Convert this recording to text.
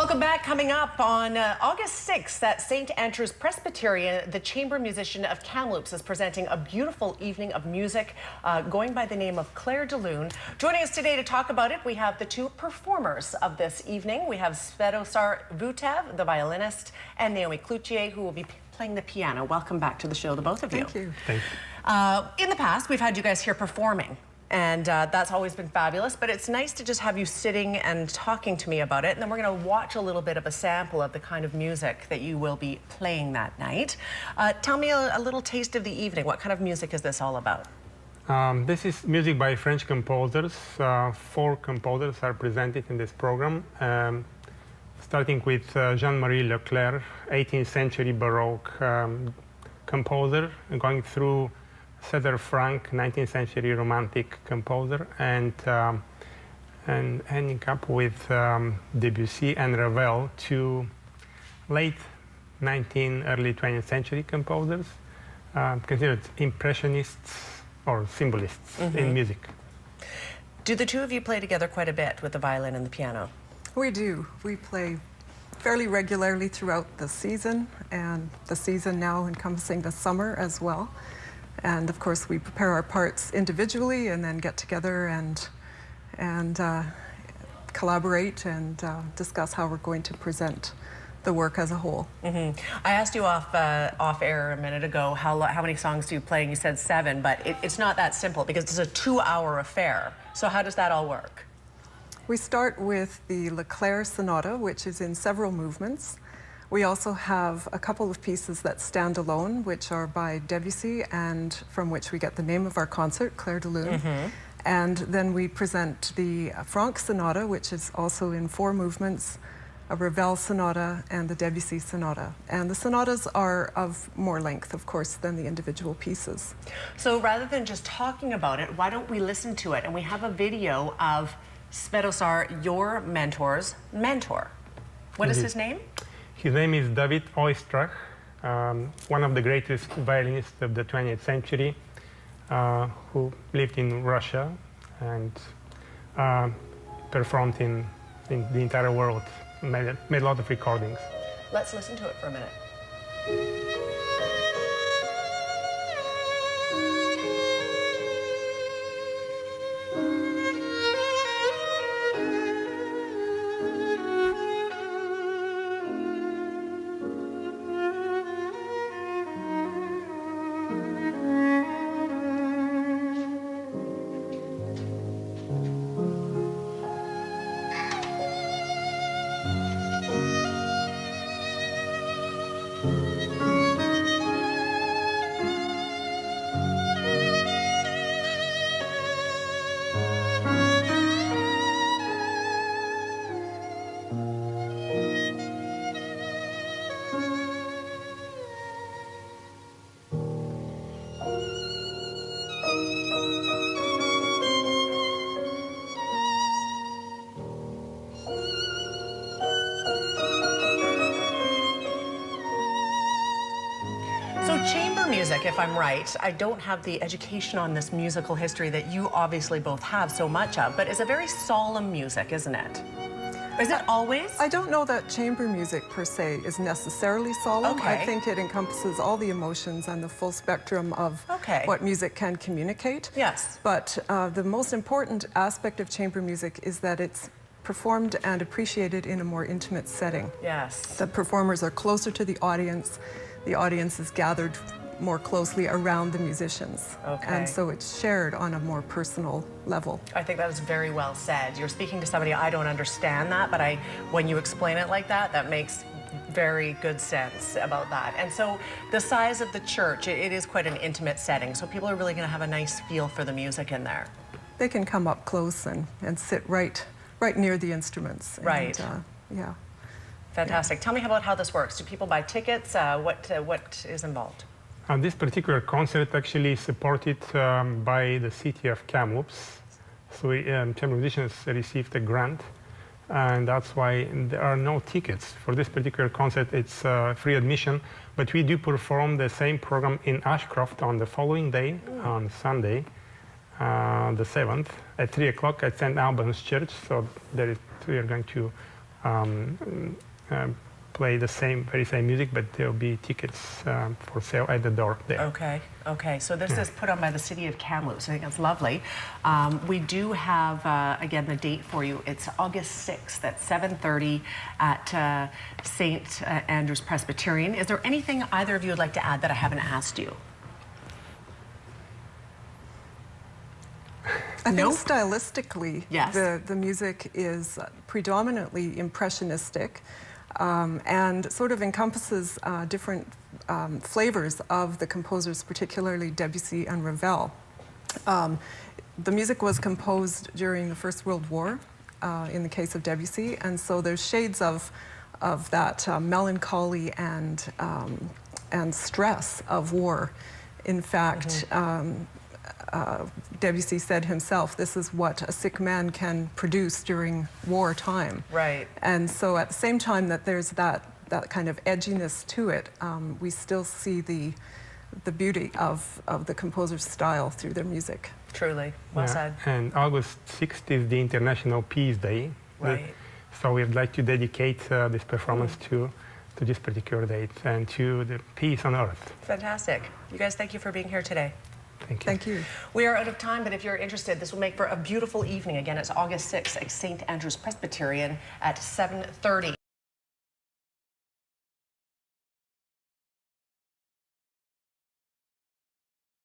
Welcome back. Coming up on August 6th at St. Andrew's Presbyterian, the chamber musician of Kamloops is presenting a beautiful evening of music going by the name of Claire de Lune. Joining us today to talk about it, we have the two performers of this evening. We have Svetozar Vutev, the violinist, and Naomi Cloutier, who will be playing the piano. Welcome back to the show, the both of you. Thank you. Thank you. In the past, we've had you guys here performing. And that's always been fabulous, but it's nice to just have you sitting and talking to me about it. And then we're going to watch a little bit of a sample of the kind of music that you will be playing that night. Tell me a little taste of the evening. What kind of music is this all about? This is music by French composers. 4 composers are presented in this program, starting with Jean-Marie Leclerc, 18th century Baroque composer, going through César Franck, 19th century Romantic composer, and ending up with Debussy and Ravel, 2 late 19th, early 20th century composers, considered impressionists or symbolists in music. Do the two of you play together quite a bit with the violin and the piano? We do. We play fairly regularly throughout the season, and the season now encompassing the summer as well. And of course, we prepare our parts individually and then get together and collaborate and discuss how we're going to present the work as a whole. I asked you off air a minute ago how many songs do you play, and you said 7, but it's not that simple because it's a 2-hour affair. So how does that all work? We start with the Leclerc Sonata, which is in several movements. We also have a couple of pieces that stand alone, which are by Debussy, and from which we get the name of our concert, Claire de Lune. And then we present the Franck Sonata, which is also in 4 movements, a Ravel Sonata, and the Debussy Sonata. And the sonatas are of more length, of course, than the individual pieces. So rather than just talking about it, why don't we listen to it? And we have a video of Svetozar, your mentor's mentor. What is his name? His name is David Oistrakh, one of the greatest violinists of the 20th century, who lived in Russia and performed in the entire world, made a lot of recordings. Let's listen to it for a minute. Chamber music, if I'm right, I don't have the education on this musical history that you obviously both have so much of, but it's a very solemn music, isn't it? Is it always? I don't know that chamber music per se is necessarily solemn. Okay. I think it encompasses all the emotions and the full spectrum of what music can communicate. Yes. But the most important aspect of chamber music is that it's performed and appreciated in a more intimate setting. Yes. The performers are closer to the audience. The audience is gathered more closely around the musicians. And so it's shared on a more personal level. I think that is very well said. You're speaking to somebody, I don't understand that, but when you explain it like that, that makes very good sense about that. And so the size of the church, it is quite an intimate setting, so people are really going to have a nice feel for the music in there. They can come up close and sit right near the instruments. Right. And, yeah. Fantastic. Tell me about how this works. Do people buy tickets? What is involved? This particular concert actually is supported by the city of Kamloops. So chamber musicians received a grant, and that's why there are no tickets. For this particular concert, it's free admission, but we do perform the same program in Ashcroft on the following day, on Sunday, the 7th, at 3 o'clock at St. Albans Church. So we are going to play the very same music, but there'll be tickets for sale at the door there. Okay, okay. So this is put on by the city of Kamloops. I think it's lovely. We do have, again, the date for you. It's August 6th at 7:30 at St. Andrew's Presbyterian. Is there anything either of you would like to add that I haven't asked you? I No? think stylistically, Yes. the music is predominantly impressionistic and sort of encompasses different flavors of the composers, particularly Debussy and Ravel. The music was composed during the First World War in the case of Debussy, and so there's shades of that melancholy and stress of war. In fact, Debussy said himself, this is what a sick man can produce during wartime. Right. And so at the same time that there's that kind of edginess to it, we still see the beauty of the composer's style through their music. Truly. Well said. And August 6th is the International Peace Day. Right. So we'd like to dedicate this performance to this particular date and to the peace on earth. Fantastic. You guys, thank you for being here today. Thank you. Thank you. We are out of time, but if you're interested, this will make for a beautiful evening. Again, it's August 6th at St. Andrew's Presbyterian at 7:30.